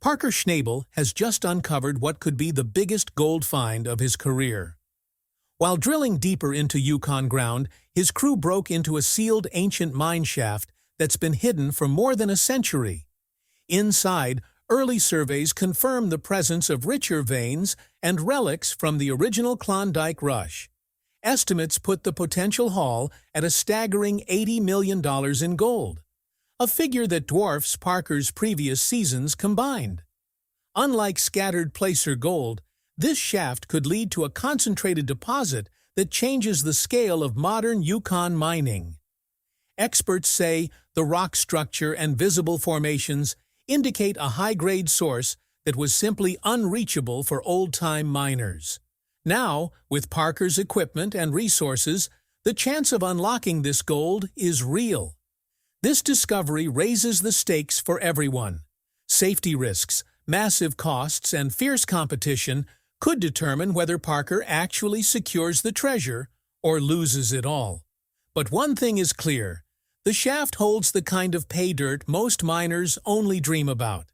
Parker Schnabel has just uncovered what could be the biggest gold find of his career. While drilling deeper into Yukon ground, his crew broke into a sealed ancient mine shaft that's been hidden for more than a century. Inside, early surveys confirm the presence of richer veins and relics from the original Klondike Rush. Estimates put the potential haul at a staggering $80 million in gold, a figure that dwarfs Parker's previous seasons combined. Unlike scattered placer gold, this shaft could lead to a concentrated deposit that changes the scale of modern Yukon mining. Experts say the rock structure and visible formations indicate a high-grade source that was simply unreachable for old-time miners. Now, with Parker's equipment and resources, the chance of unlocking this gold is real. This discovery raises the stakes for everyone. Safety risks, massive costs, and fierce competition could determine whether Parker actually secures the treasure or loses it all. But one thing is clear: the shaft holds the kind of pay dirt most miners only dream about.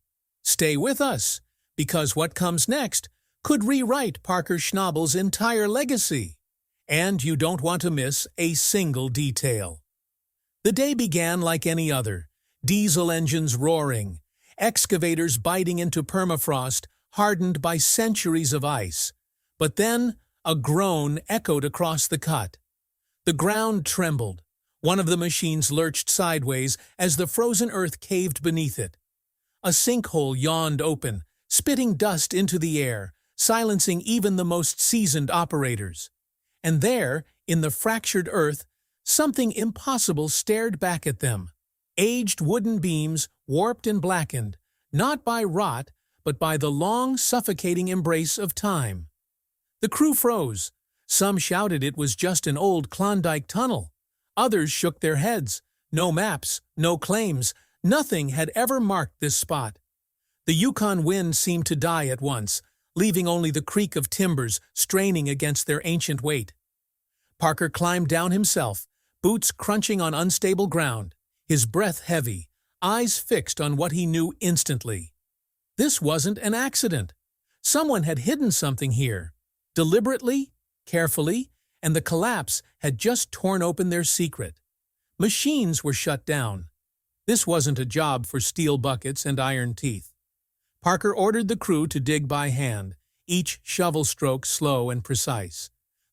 Stay with us, because what comes next could rewrite Parker Schnabel's entire legacy. And you don't want to miss a single detail. The day began like any other, diesel engines roaring, excavators biting into permafrost hardened by centuries of ice. But then a groan echoed across the cut. The ground trembled. One of the machines lurched sideways as the frozen earth caved beneath it. A sinkhole yawned open, spitting dust into the air, silencing even the most seasoned operators. And there, in the fractured earth, something impossible stared back at them. Aged wooden beams, warped and blackened, not by rot, but by the long, suffocating embrace of time. The crew froze. Some shouted it was just an old Klondike tunnel. Others shook their heads. No maps, no claims, nothing had ever marked this spot. The Yukon wind seemed to die at once, leaving only the creak of timbers straining against their ancient weight. Parker climbed down himself, boots crunching on unstable ground, his breath heavy, eyes fixed on what he knew instantly. This wasn't an accident. Someone had hidden something here, deliberately, carefully, and the collapse had just torn open their secret. Machines were shut down. This wasn't a job for steel buckets and iron teeth. Parker ordered the crew to dig by hand, each shovel stroke slow and precise.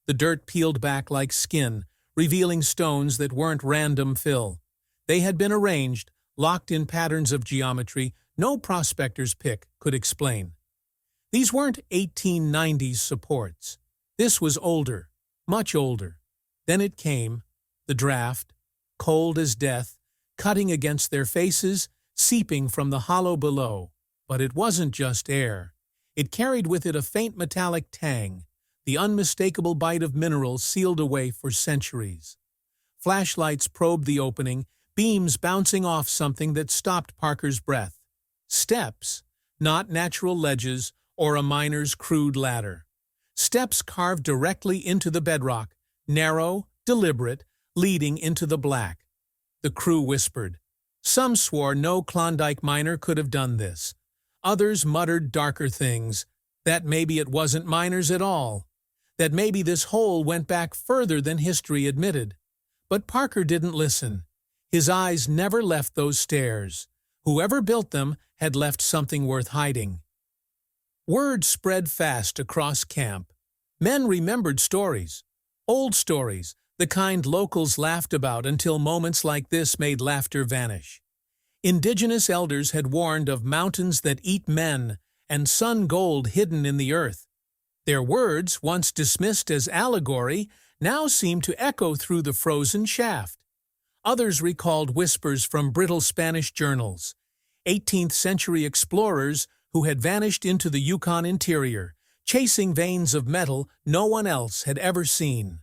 The dirt peeled back like skin, revealing stones that weren't random fill. They had been arranged, locked in patterns of geometry no prospector's pick could explain. These weren't 1890s supports. This was older, much older. Then it came, the draft, cold as death, cutting against their faces, seeping from the hollow below. But it wasn't just air. It carried with it a faint metallic tang, the unmistakable bite of minerals sealed away for centuries. Flashlights probed the opening, beams bouncing off something that stopped Parker's breath. Steps, not natural ledges or a miner's crude ladder. Steps carved directly into the bedrock, narrow, deliberate, leading into the black. The crew whispered. Some swore no Klondike miner could have done this. Others muttered darker things, that maybe it wasn't miners at all, that maybe this hole went back further than history admitted. But Parker didn't listen. His eyes never left those stairs. Whoever built them had left something worth hiding. Word spread fast across camp. Men remembered stories, old stories, the kind locals laughed about until moments like this made laughter vanish. Indigenous elders had warned of mountains that eat men and sun gold hidden in the earth. Their words, once dismissed as allegory, now seemed to echo through the frozen shaft. Others recalled whispers from brittle Spanish journals, 18th-century explorers who had vanished into the Yukon interior, chasing veins of metal no one else had ever seen.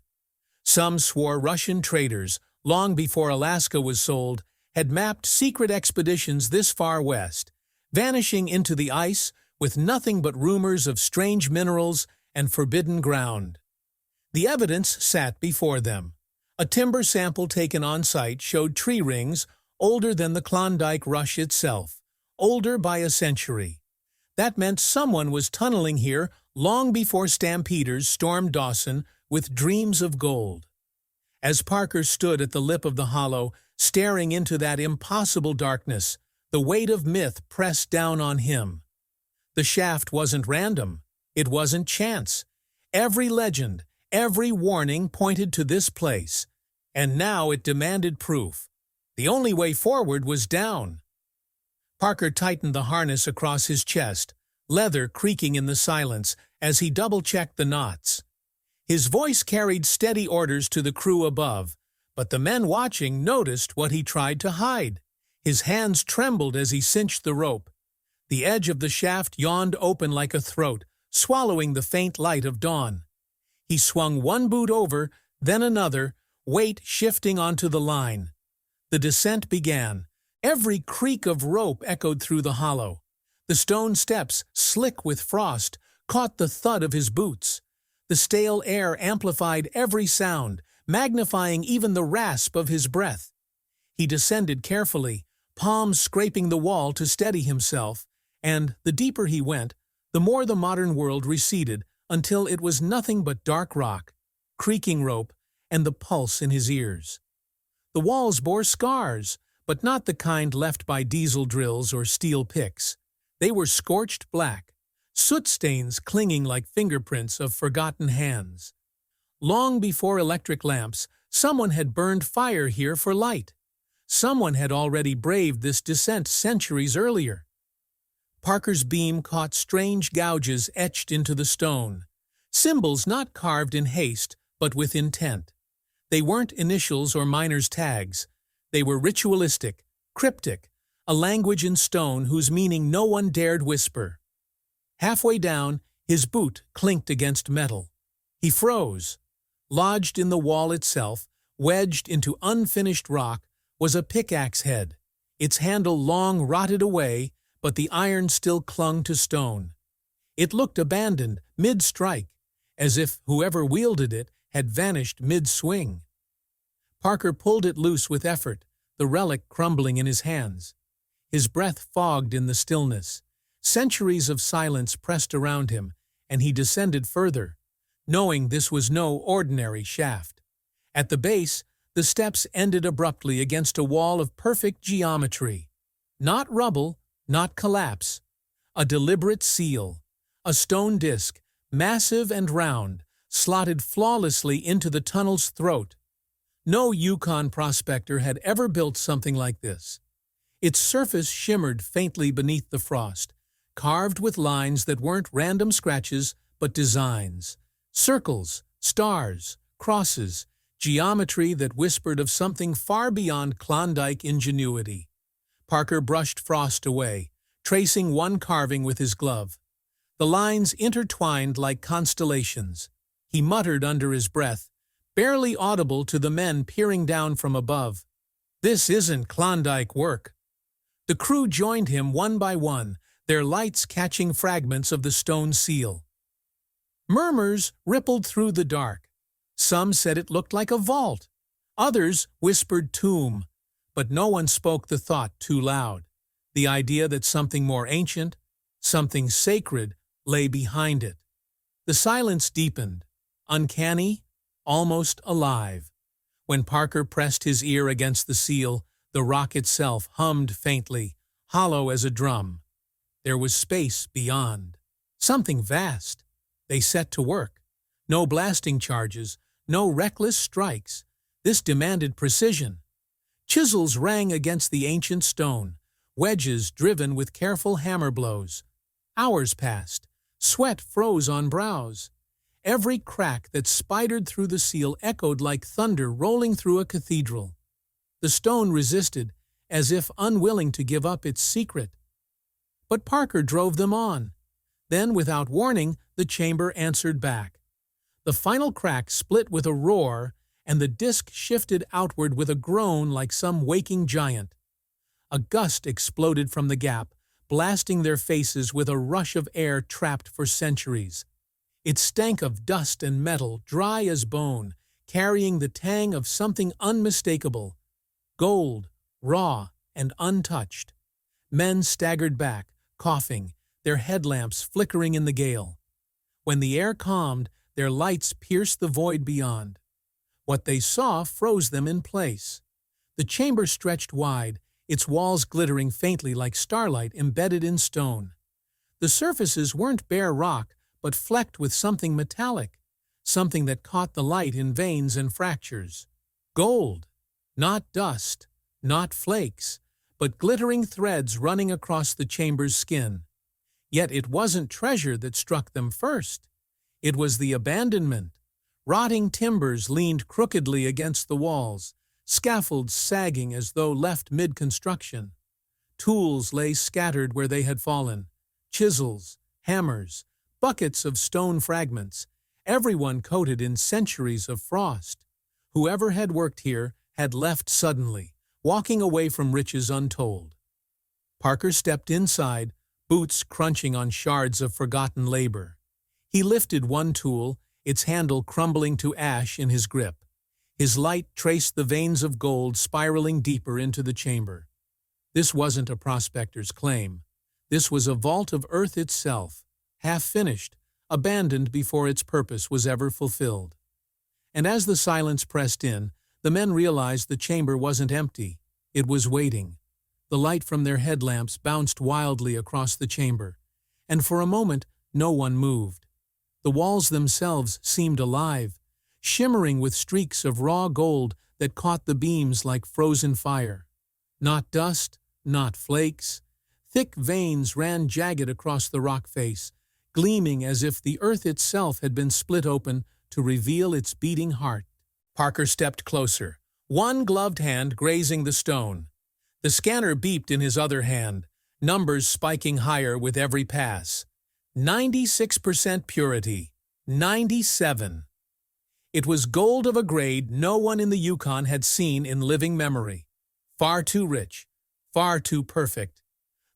Some swore Russian traders, long before Alaska was sold, had mapped secret expeditions this far west, vanishing into the ice with nothing but rumors of strange minerals and forbidden ground. The evidence sat before them. A timber sample taken on site showed tree rings older than the Klondike Rush itself, older by a century. That meant someone was tunneling here long before stampeders stormed Dawson with dreams of gold. As Parker stood at the lip of the hollow, staring into that impossible darkness, the weight of myth pressed down on him. The shaft wasn't random. It wasn't chance. Every legend, every warning pointed to this place, and now it demanded proof. The only way forward was down. Parker tightened the harness across his chest, leather creaking in the silence as he double-checked the knots. His voice carried steady orders to the crew above, but the men watching noticed what he tried to hide. His hands trembled as he cinched the rope. The edge of the shaft yawned open like a throat, swallowing the faint light of dawn. He swung one boot over, then another, weight shifting onto the line. The descent began. Every creak of rope echoed through the hollow. The stone steps, slick with frost, caught the thud of his boots. The stale air amplified every sound, magnifying even the rasp of his breath. He descended carefully, palms scraping the wall to steady himself, and the deeper he went, the more the modern world receded until it was nothing but dark rock, creaking rope, and the pulse in his ears. The walls bore scars, but not the kind left by diesel drills or steel picks. They were scorched black, soot stains clinging like fingerprints of forgotten hands. Long before electric lamps, someone had burned fire here for light. Someone had already braved this descent centuries earlier. Parker's beam caught strange gouges etched into the stone, symbols not carved in haste, but with intent. They weren't initials or miners' tags. They were ritualistic, cryptic, a language in stone whose meaning no one dared whisper. Halfway down, his boot clinked against metal. He froze. Lodged in the wall itself, wedged into unfinished rock, was a pickaxe head, its handle long rotted away, but the iron still clung to stone. It looked abandoned, mid-strike, as if whoever wielded it had vanished mid-swing. Parker pulled it loose with effort, the relic crumbling in his hands. His breath fogged in the stillness. Centuries of silence pressed around him, and he descended further, knowing this was no ordinary shaft. At the base, the steps ended abruptly against a wall of perfect geometry. Not rubble, not collapse. A deliberate seal. A stone disc, massive and round, slotted flawlessly into the tunnel's throat. No Yukon prospector had ever built something like this. Its surface shimmered faintly beneath the frost, carved with lines that weren't random scratches but designs. Circles, stars, crosses, geometry that whispered of something far beyond Klondike ingenuity. Parker brushed frost away, tracing one carving with his glove. The lines intertwined like constellations. He muttered under his breath, barely audible to the men peering down from above. "This isn't Klondike work." The crew joined him one by one, their lights catching fragments of the stone seal. Murmurs rippled through the dark. Some said it looked like a vault. Others whispered tomb, but no one spoke the thought too loud. The idea that something more ancient, something sacred, lay behind it. The silence deepened, uncanny, almost alive. When Parker pressed his ear against the seal, the rock itself hummed faintly, hollow as a drum. There was space beyond. Something vast. They set to work. No blasting charges, no reckless strikes. This demanded precision. Chisels rang against the ancient stone, wedges driven with careful hammer blows. Hours passed. Sweat froze on brows. Every crack that spidered through the seal echoed like thunder rolling through a cathedral. The stone resisted, as if unwilling to give up its secret. But Parker drove them on. Then, without warning, the chamber answered back. The final crack split with a roar, and the disc shifted outward with a groan like some waking giant. A gust exploded from the gap, blasting their faces with a rush of air trapped for centuries. It stank of dust and metal, dry as bone, carrying the tang of something unmistakable. Gold, raw, and untouched. Men staggered back, coughing, their headlamps flickering in the gale. When the air calmed, their lights pierced the void beyond. What they saw froze them in place. The chamber stretched wide, its walls glittering faintly like starlight embedded in stone. The surfaces weren't bare rock, but flecked with something metallic, something that caught the light in veins and fractures. Gold. Not dust, not flakes, but glittering threads running across the chamber's skin. Yet it wasn't treasure that struck them first. It was the abandonment. Rotting timbers leaned crookedly against the walls, scaffolds sagging as though left mid-construction. Tools lay scattered where they had fallen. Chisels, hammers, buckets of stone fragments, everyone coated in centuries of frost. Whoever had worked here had left suddenly, walking away from riches untold. Parker stepped inside, boots crunching on shards of forgotten labor. He lifted one tool, its handle crumbling to ash in his grip. His light traced the veins of gold spiraling deeper into the chamber. This wasn't a prospector's claim. This was a vault of earth itself, half-finished, abandoned before its purpose was ever fulfilled. And as the silence pressed in, the men realized the chamber wasn't empty. It was waiting. The light from their headlamps bounced wildly across the chamber, and for a moment no one moved. The walls themselves seemed alive, shimmering with streaks of raw gold that caught the beams like frozen fire. Not dust, not flakes. Thick veins ran jagged across the rock face, gleaming as if the earth itself had been split open to reveal its beating heart. Parker stepped closer, one gloved hand grazing the stone. The scanner beeped in his other hand, numbers spiking higher with every pass. 96% purity. 97. It was gold of a grade no one in the Yukon had seen in living memory. Far too rich, far too perfect.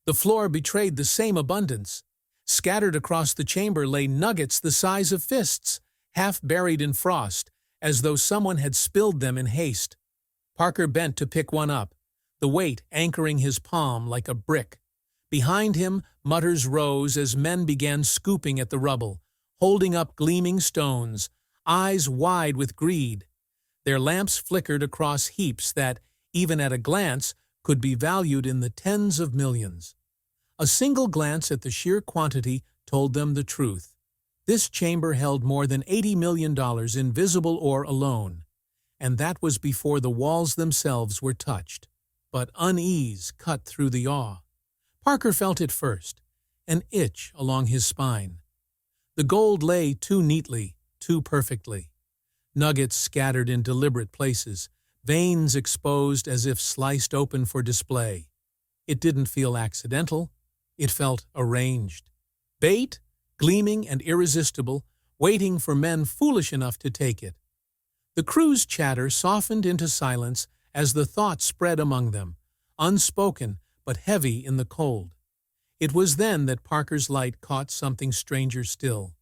The floor betrayed the same abundance. Scattered across the chamber lay nuggets the size of fists, half buried in frost, as though someone had spilled them in haste. Parker bent to pick one up, the weight anchoring his palm like a brick. Behind him, mutters rose as men began scooping at the rubble, holding up gleaming stones, eyes wide with greed. Their lamps flickered across heaps that, even at a glance, could be valued in the tens of millions. A single glance at the sheer quantity told them the truth. This chamber held more than $80 million in visible ore alone, and that was before the walls themselves were touched. But unease cut through the awe. Parker felt it first, an itch along his spine. The gold lay too neatly, too perfectly. Nuggets scattered in deliberate places, veins exposed as if sliced open for display. It didn't feel accidental. It felt arranged. Bait, gleaming and irresistible, waiting for men foolish enough to take it. The crew's chatter softened into silence as the thought spread among them, unspoken but heavy in the cold. It was then that Parker's light caught something stranger still.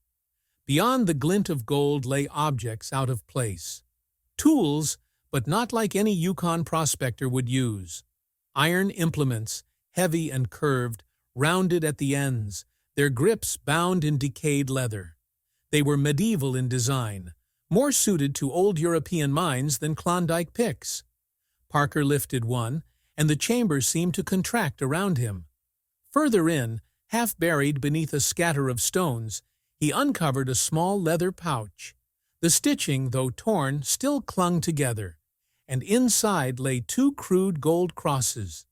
Beyond the glint of gold lay objects out of place. Tools, but not like any Yukon prospector would use. Iron implements, heavy and curved, rounded at the ends, their grips bound in decayed leather. They were medieval in design, more suited to old European mines than Klondike picks. Parker lifted one, and the chamber seemed to contract around him. Further in, half buried beneath a scatter of stones, he uncovered a small leather pouch. The stitching, though torn, still clung together, and inside lay two crude gold crosses.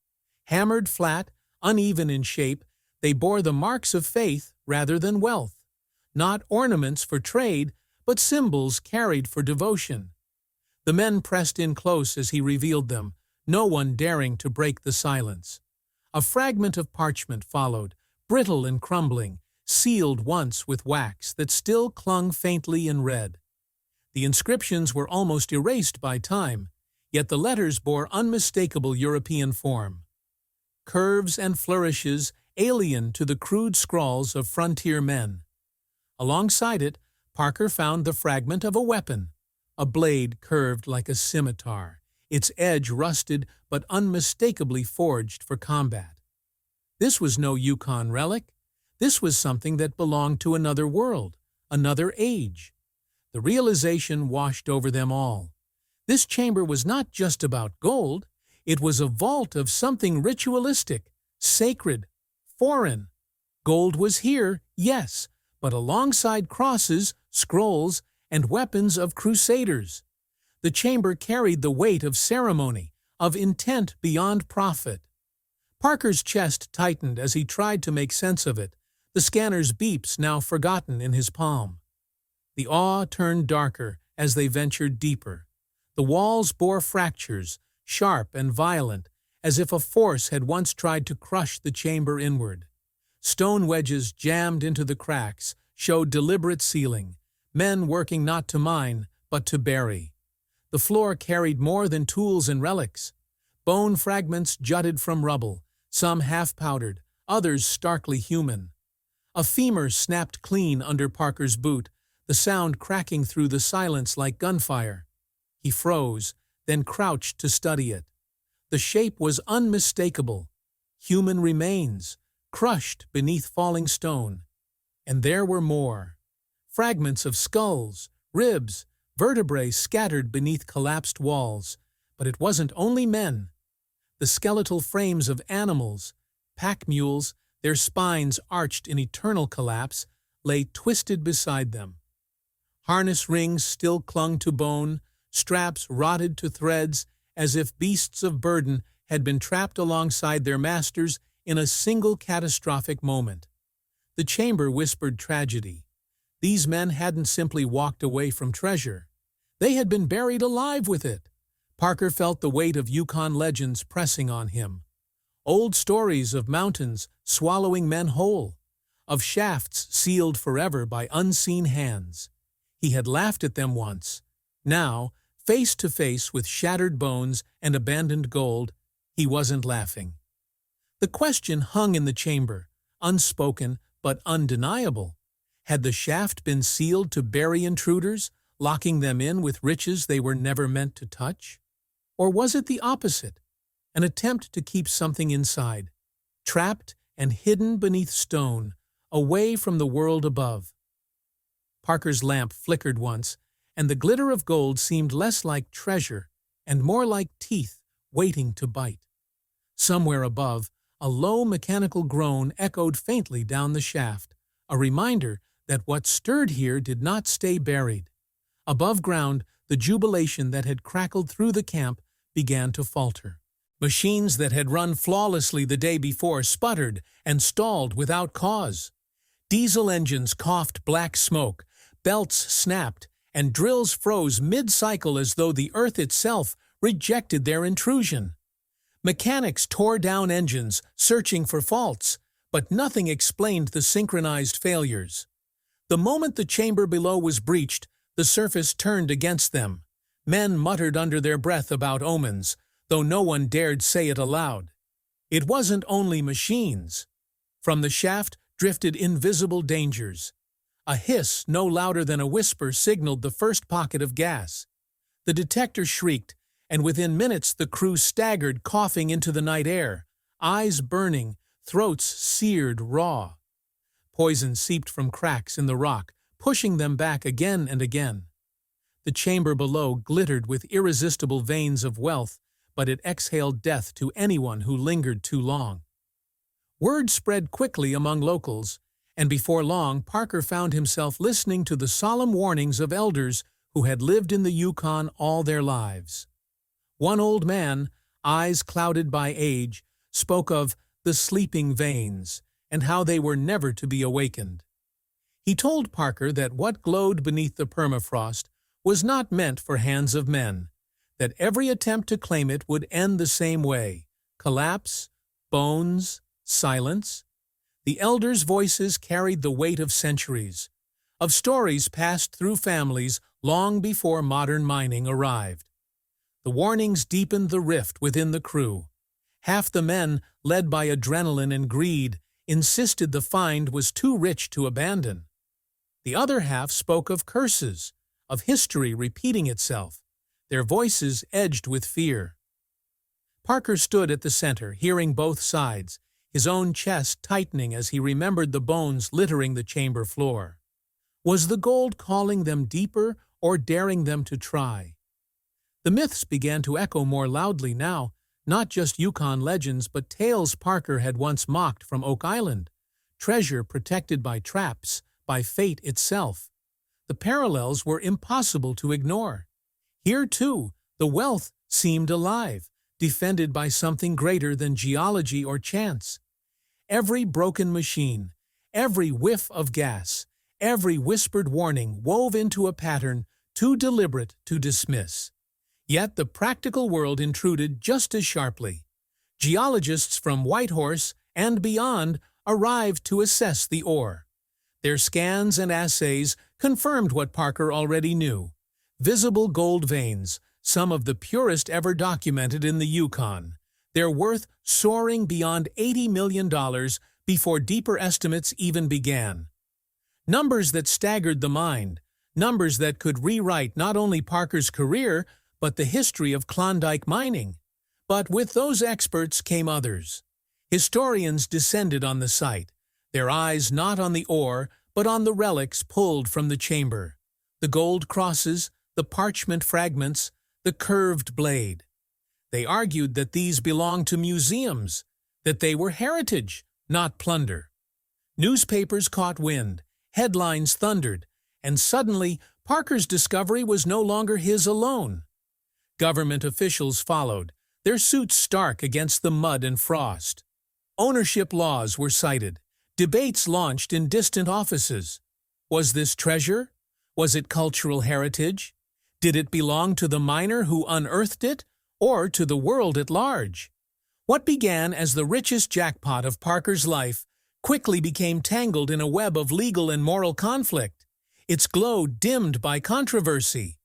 Hammered flat, uneven in shape, they bore the marks of faith rather than wealth. Not ornaments for trade, but symbols carried for devotion. The men pressed in close as he revealed them, no one daring to break the silence. A fragment of parchment followed, brittle and crumbling, sealed once with wax that still clung faintly in red. The inscriptions were almost erased by time, yet the letters bore unmistakable European form. Curves and flourishes alien to the crude scrawls of frontier men. Alongside it, Parker found the fragment of a weapon, a blade curved like a scimitar, its edge rusted but unmistakably forged for combat. This was no Yukon relic. This was something that belonged to another world, another age. The realization washed over them all. This chamber was not just about gold, it was a vault of something ritualistic, sacred, foreign. Gold was here, yes, but alongside crosses, scrolls, and weapons of crusaders. The chamber carried the weight of ceremony, of intent beyond profit. Parker's chest tightened as he tried to make sense of it, the scanner's beeps now forgotten in his palm. The awe turned darker as they ventured deeper. The walls bore fractures, sharp and violent, as if a force had once tried to crush the chamber inward. Stone wedges jammed into the cracks showed deliberate sealing, men working not to mine, but to bury. The floor carried more than tools and relics. Bone fragments jutted from rubble, some half-powdered, others starkly human. A femur snapped clean under Parker's boot, the sound cracking through the silence like gunfire. He froze, then crouched to study it. The shape was unmistakable. Human remains, crushed beneath falling stone. And there were more. Fragments of skulls, ribs, vertebrae scattered beneath collapsed walls. But it wasn't only men. The skeletal frames of animals, pack mules, their spines arched in eternal collapse, lay twisted beside them. Harness rings still clung to bone, straps rotted to threads, as if beasts of burden had been trapped alongside their masters in a single catastrophic moment. The chamber whispered tragedy. These men hadn't simply walked away from treasure. They had been buried alive with it. Parker felt the weight of Yukon legends pressing on him. Old stories of mountains swallowing men whole, of shafts sealed forever by unseen hands. He had laughed at them once. Now, face to face with shattered bones and abandoned gold, he wasn't laughing. The question hung in the chamber, unspoken but undeniable. Had the shaft been sealed to bury intruders, locking them in with riches they were never meant to touch? Or was it the opposite, an attempt to keep something inside, trapped and hidden beneath stone, away from the world above? Parker's lamp flickered once, and the glitter of gold seemed less like treasure and more like teeth waiting to bite. Somewhere above, a low mechanical groan echoed faintly down the shaft, a reminder that what stirred here did not stay buried. Above ground, the jubilation that had crackled through the camp began to falter. Machines that had run flawlessly the day before sputtered and stalled without cause. Diesel engines coughed black smoke, belts snapped, and drills froze mid-cycle as though the earth itself rejected their intrusion. Mechanics tore down engines, searching for faults, but nothing explained the synchronized failures. The moment the chamber below was breached, the surface turned against them. Men muttered under their breath about omens, though no one dared say it aloud. It wasn't only machines. From the shaft drifted invisible dangers. A hiss no louder than a whisper signaled the first pocket of gas. The detector shrieked, and within minutes the crew staggered, coughing into the night air, eyes burning, throats seared raw. Poison seeped from cracks in the rock, pushing them back again and again. The chamber below glittered with irresistible veins of wealth, but it exhaled death to anyone who lingered too long. Word spread quickly among locals, and before long Parker found himself listening to the solemn warnings of elders who had lived in the Yukon all their lives. One old man, eyes clouded by age, spoke of the sleeping veins and how they were never to be awakened. He told Parker that what glowed beneath the permafrost was not meant for hands of men, that every attempt to claim it would end the same way: collapse, bones, silence. The elders' voices carried the weight of centuries, of stories passed through families long before modern mining arrived. The warnings deepened the rift within the crew. Half the men, led by adrenaline and greed, insisted the find was too rich to abandon. The other half spoke of curses, of history repeating itself, their voices edged with fear. Parker stood at the center, hearing both sides, his own chest tightening as he remembered the bones littering the chamber floor. Was the gold calling them deeper or daring them to try? The myths began to echo more loudly now, not just Yukon legends but tales Parker had once mocked from Oak Island, treasure protected by traps, by fate itself. The parallels were impossible to ignore. Here, too, the wealth seemed alive, defended by something greater than geology or chance. Every broken machine, every whiff of gas, every whispered warning wove into a pattern too deliberate to dismiss. Yet the practical world intruded just as sharply. Geologists from Whitehorse and beyond arrived to assess the ore. Their scans and assays confirmed what Parker already knew. Visible gold veins, some of the purest ever documented in the Yukon, their worth soaring beyond $80 million before deeper estimates even began. Numbers that staggered the mind, numbers that could rewrite not only Parker's career, but the history of Klondike mining. But with those experts came others. Historians descended on the site, their eyes not on the ore, but on the relics pulled from the chamber. The gold crosses, the parchment fragments, the curved blade. They argued that these belonged to museums, that they were heritage, not plunder. Newspapers caught wind, headlines thundered, and suddenly Parker's discovery was no longer his alone. Government officials followed, their suits stark against the mud and frost. Ownership laws were cited, debates launched in distant offices. Was this treasure? Was it cultural heritage? Did it belong to the miner who unearthed it, or to the world at large? What began as the richest jackpot of Parker's life quickly became tangled in a web of legal and moral conflict, its glow dimmed by controversy.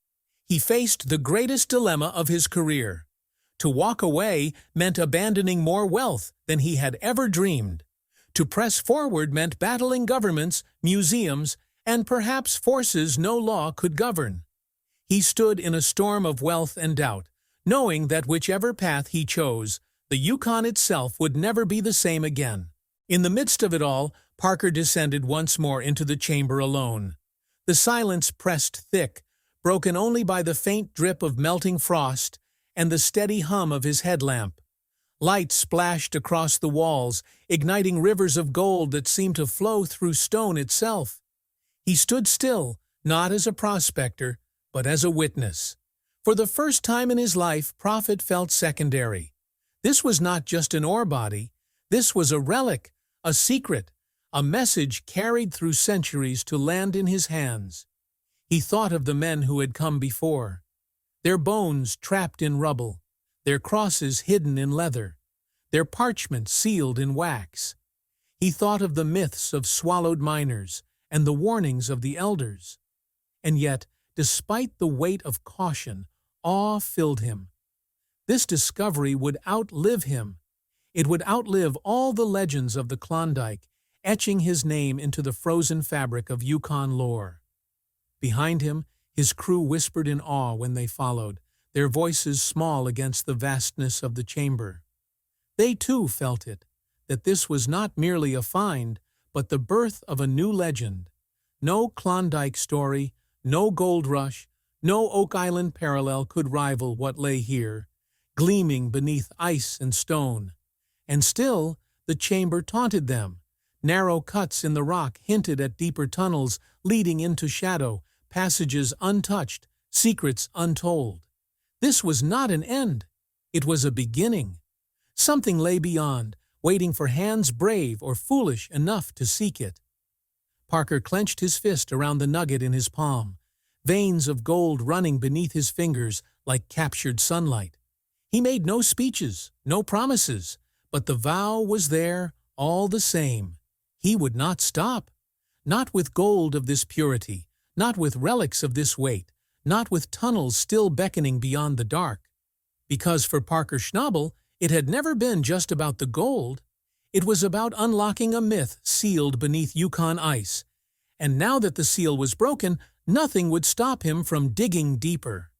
He faced the greatest dilemma of his career. To walk away meant abandoning more wealth than he had ever dreamed. To press forward meant battling governments, museums, and perhaps forces no law could govern. He stood in a storm of wealth and doubt, knowing that whichever path he chose, the Yukon itself would never be the same again. In the midst of it all, Parker descended once more into the chamber alone. The silence pressed thick, broken only by the faint drip of melting frost and the steady hum of his headlamp. Light splashed across the walls, igniting rivers of gold that seemed to flow through stone itself. He stood still, not as a prospector, but as a witness. For the first time in his life, profit felt secondary. This was not just an ore body. This was a relic, a secret, a message carried through centuries to land in his hands. He thought of the men who had come before, their bones trapped in rubble, their crosses hidden in leather, their parchment sealed in wax. He thought of the myths of swallowed miners and the warnings of the elders. And yet, despite the weight of caution, awe filled him. This discovery would outlive him. It would outlive all the legends of the Klondike, etching his name into the frozen fabric of Yukon lore. Behind him, his crew whispered in awe when they followed, their voices small against the vastness of the chamber. They too felt it, that this was not merely a find, but the birth of a new legend. No Klondike story, no gold rush, no Oak Island parallel could rival what lay here, gleaming beneath ice and stone. And still, the chamber taunted them. Narrow cuts in the rock hinted at deeper tunnels leading into shadow, passages untouched, secrets untold. This was not an end. It was a beginning. Something lay beyond, waiting for hands brave or foolish enough to seek it. Parker clenched his fist around the nugget in his palm, veins of gold running beneath his fingers like captured sunlight. He made no speeches, no promises, but the vow was there all the same. He would not stop. Not with gold of this purity, not with relics of this weight, not with tunnels still beckoning beyond the dark. Because for Parker Schnabel, it had never been just about the gold. It was about unlocking a myth sealed beneath Yukon ice. And now that the seal was broken, nothing would stop him from digging deeper.